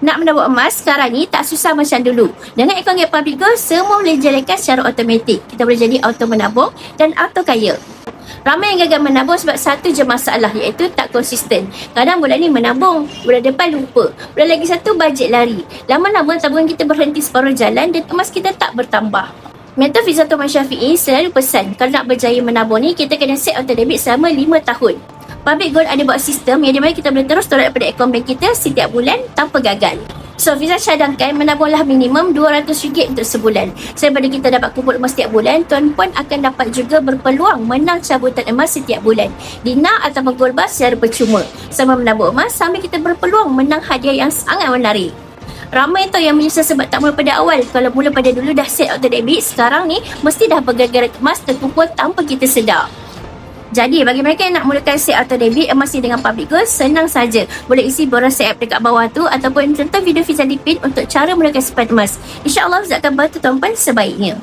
Nak menabung emas sekarang ni tak susah macam dulu. Dengan akaun Get Public Gold, semua boleh dijalankan secara automatik. Kita boleh jadi auto menabung dan auto kaya. Ramai yang gagal menabung sebab satu je masalah, iaitu tak konsisten. Kadang bulan ni menabung, bulan depan lupa. Bulan lagi satu bajet lari. Lama-lama tabungan kita berhenti separuh jalan dan emas kita tak bertambah. Mentor Fizatul Syafi'i selalu pesan, kalau nak berjaya menabung ni, kita kena set auto debit selama 5 tahun. Public Gold ada buat sistem yang di mana kita boleh terus tolak daripada akaun bank kita setiap bulan tanpa gagal. So, Fiza cadangkan menabunglah minimum RM200 untuk sebulan. Selain pada kita dapat kumpul emas setiap bulan, tuan-puan akan dapat juga berpeluang menang cabutan emas setiap bulan. Dina ataupun gold bar secara percuma. Sama menabung emas sambil kita berpeluang menang hadiah yang sangat menarik. Ramai tau yang menyesal sebab tak mula pada awal. Kalau mula pada dulu dah set auto debit, sekarang ni mesti dah bergara-gara emas terkumpul tanpa kita sedar. Jadi, bagi mereka yang nak mulakan set auto debit emas ni dengan Public Gold, senang saja. Boleh isi borang set app dekat bawah tu ataupun tonton video Fiza Dipin untuk cara mulakan simpan emas. InsyaAllah Fiza akan bantu tuan-puan sebaiknya.